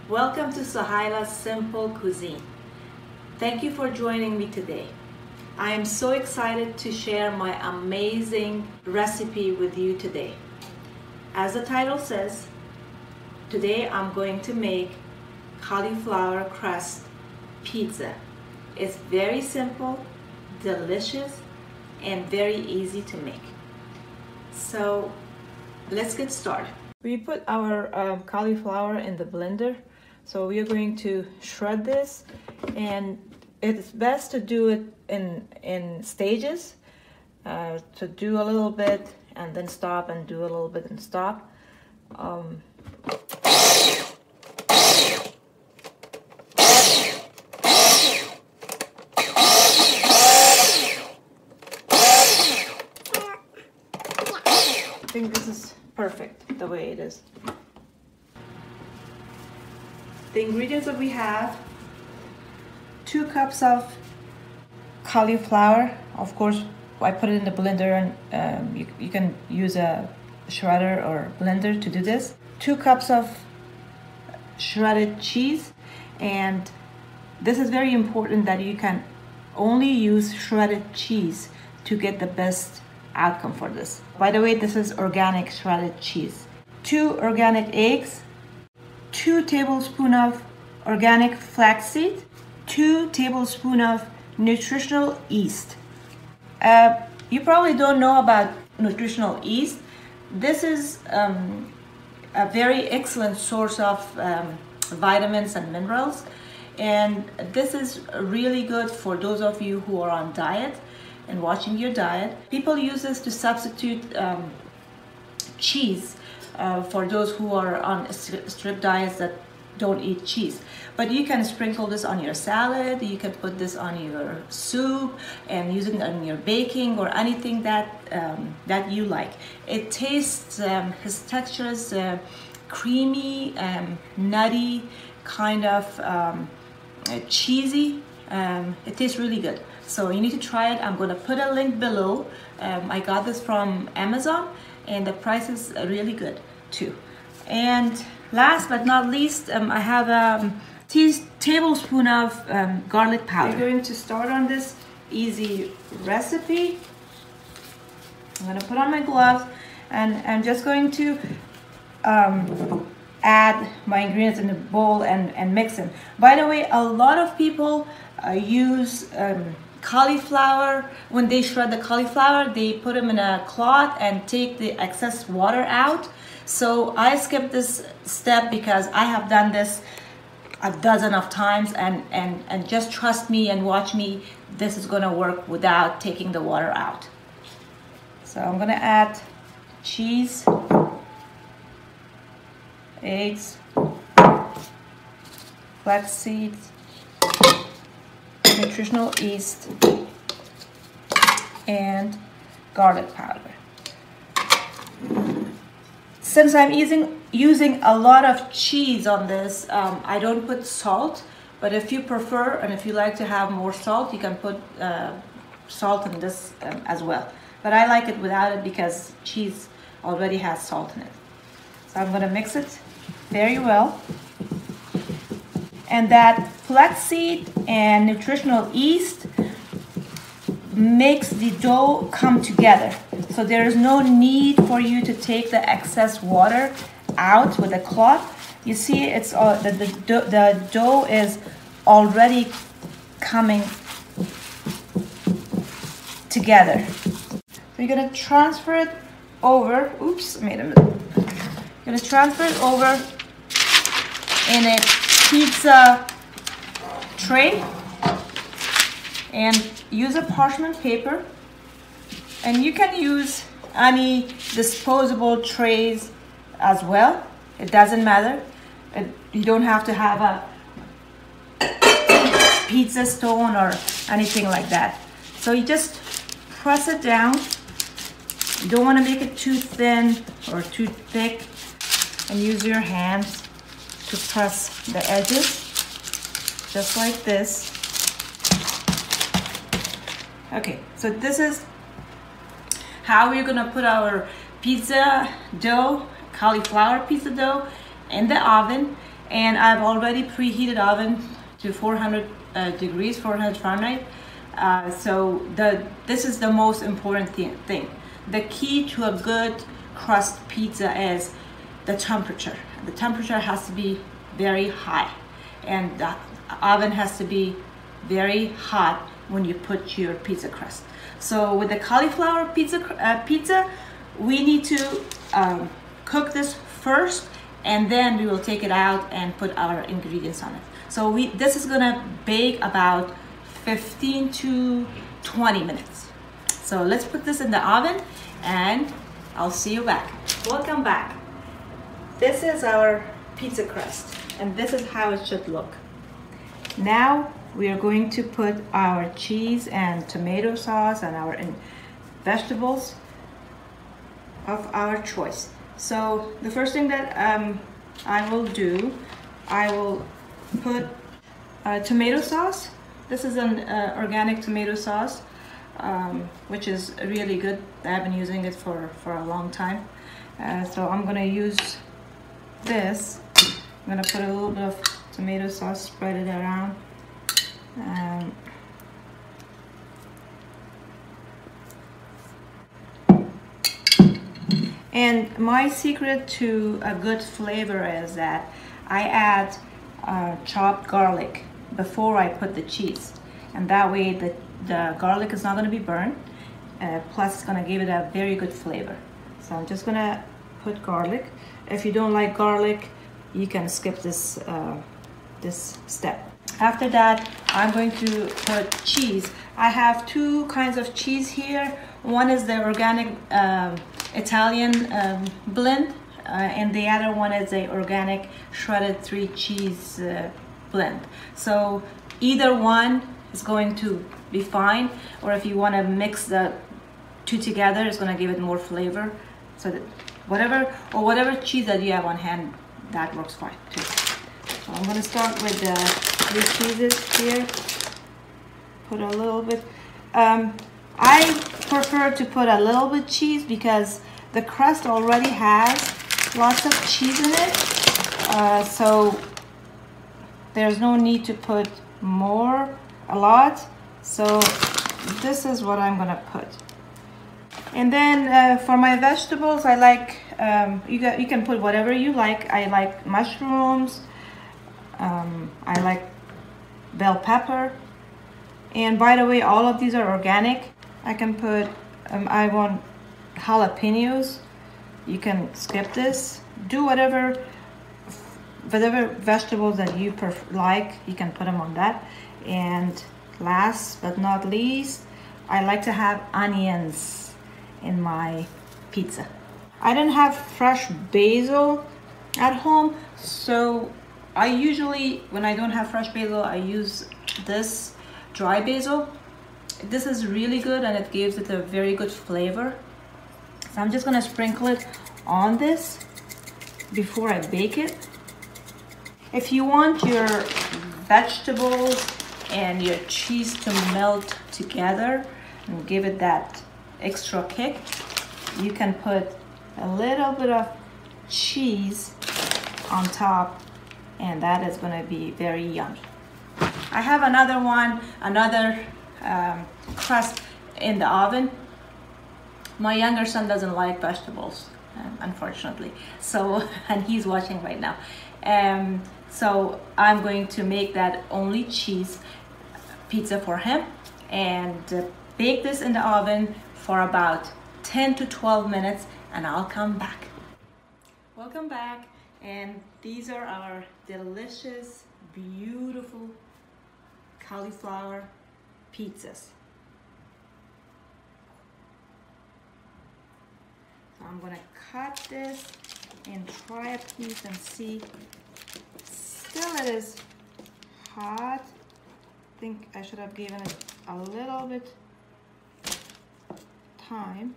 Welcome to Sohaila's Simple Cuisine. Thank you for joining me today. I am so excited to share my amazing recipe with you today. As the title says, today I'm going to make cauliflower crust pizza. It's very simple, delicious, and very easy to make. So let's get started. We put our cauliflower in the blender. So we are going to shred this, and it's best to do it in stages. To do a little bit and then stop, and do a little bit and stop. I think this is perfect the way it is. The ingredients that we have: 2 cups of cauliflower. Of course, I put it in the blender, and you can use a shredder or blender to do this. 2 cups of shredded cheese, and this is very important that you can only use shredded cheese to get the best outcome for this. By the way, this is organic shredded cheese. 2 organic eggs, 2 tablespoons of organic flaxseed, 2 tablespoons of nutritional yeast. You probably don't know about nutritional yeast. This is a very excellent source of vitamins and minerals, and this is really good for those of you who are on diet and watching your diet. People use this to substitute cheese for those who are on strict diets that don't eat cheese. But you can sprinkle this on your salad, you can put this on your soup, and use it on your baking or anything that that you like. It tastes, his texture is creamy, nutty, kind of cheesy. It tastes really good. So you need to try it. I'm going to put a link below. I got this from Amazon, and the price is really good too. And last but not least, I have a tablespoon of garlic powder. We're going to start on this easy recipe. I'm going to put on my gloves, and I'm just going to add my ingredients in the bowl and mix them. By the way, a lot of people use cauliflower. When they shred the cauliflower, they put them in a cloth and take the excess water out. So I skipped this step because I have done this a dozen of times, and just trust me and watch me. This is gonna work without taking the water out. So I'm gonna add cheese, eggs, flaxseed, nutritional yeast, and garlic powder. Since I'm using a lot of cheese on this, I don't put salt, but if you prefer and if you like to have more salt, you can put salt in this as well. But I like it without it because cheese already has salt in it. So I'm gonna mix it very well. And that flaxseed and nutritional yeast makes the dough come together. So there is no need for you to take the excess water out with a cloth. You see, it's all, the dough is already coming together. So you're gonna transfer it over. Oops, I made a mistake. You're gonna transfer it over in a pizza tray, and use a parchment paper, and you can use any disposable trays as well. It doesn't matter. You don't have to have a pizza stone or anything like that. So you just press it down. You don't want to make it too thin or too thick, and use your hands to press the edges just like this. Okay, so this is how we're gonna put our pizza dough, cauliflower pizza dough, in the oven. And I've already preheated oven to 400 degrees, 400 Fahrenheit. So this is the most important thing. The key to a good crust pizza is the temperature. The temperature has to be very high, and the oven has to be very hot when you put your pizza crust. So with the cauliflower pizza, we need to cook this first, and then we will take it out and put our ingredients on it. So this is gonna bake about 15 to 20 minutes. So let's put this in the oven and I'll see you back. Welcome back. This is our pizza crust and this is how it should look. Now we are going to put our cheese and tomato sauce and our vegetables of our choice. So the first thing that I will do, I will put tomato sauce. This is an organic tomato sauce, which is really good. I've been using it for a long time. So I'm gonna use this. I'm gonna put a little bit of tomato sauce, spread it around. And my secret to a good flavor is that I add chopped garlic before I put the cheese, and that way the garlic is not going to be burned, plus it's going to give it a very good flavor. So I'm just going to put garlic. If you don't like garlic, you can skip this this step. After that, I'm going to put cheese. I have two kinds of cheese here. One is the organic Italian blend, and the other one is a organic shredded 3 cheese blend. So either one is going to be fine, or if you want to mix the two together, it's going to give it more flavor. So that whatever cheese that you have on hand, that works fine too. So I'm going to start with the 3 cheeses here. Put a little bit. I prefer to put a little bit cheese because the crust already has lots of cheese in it, so there's no need to put a lot. So this is what I'm gonna put. And then for my vegetables, I like, you can put whatever you like. I like mushrooms, I like bell pepper, and by the way, all of these are organic. I can put, I want jalapenos. You can skip this. Do whatever vegetables that you like, you can put them on that. And last but not least, I like to have onions in my pizza. I don't have fresh basil at home, so I usually, when I don't have fresh basil, I use this dry basil. This is really good and it gives it a very good flavor. So I'm just gonna sprinkle it on this before I bake it. If you want your vegetables and your cheese to melt together and give it that extra kick, you can put a little bit of cheese on top, and that is gonna be very yummy. I have another crust in the oven. My younger son doesn't like vegetables, unfortunately, so, and he's watching right now. So I'm going to make that only cheese pizza for him and bake this in the oven for about 10 to 12 minutes, and I'll come back. Welcome back, and these are our delicious, beautiful cauliflower pizzas. So I'm gonna cut this and try a piece and see. Still it is hot. I think I should have given it a little bit time.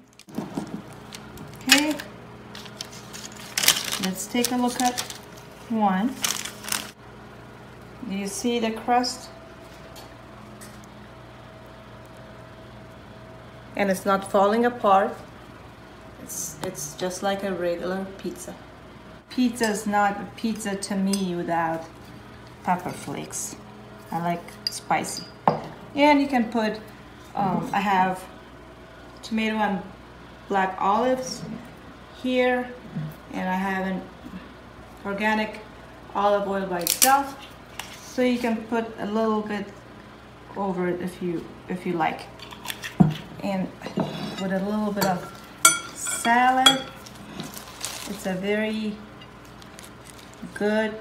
Okay, let's take a look at one. Do you see the crust? And it's not falling apart. It's just like a regular pizza. pizza is not a pizza to me without pepper flakes. I like spicy. And you can put, I have tomato and black olives here, and I have an organic olive oil by itself. So you can put a little bit over it if you like. And with a little bit of salad, it's a very good,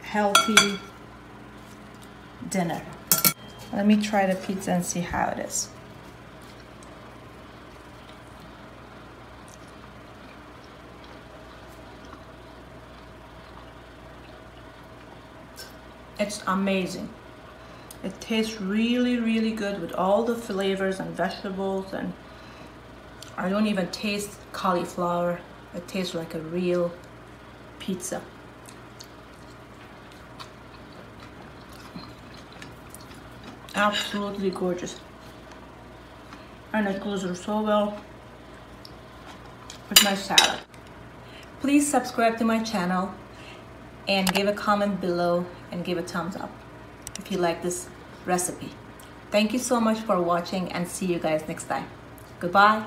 healthy dinner. Let me try the pizza and see how it is. It's amazing. It tastes really, really good with all the flavors and vegetables, and I don't even taste cauliflower. It tastes like a real pizza. Absolutely gorgeous. And it goes so well with my salad. Please subscribe to my channel and give a comment below and give a thumbs up if you like this recipe. Thank you so much for watching, and see you guys next time. Goodbye.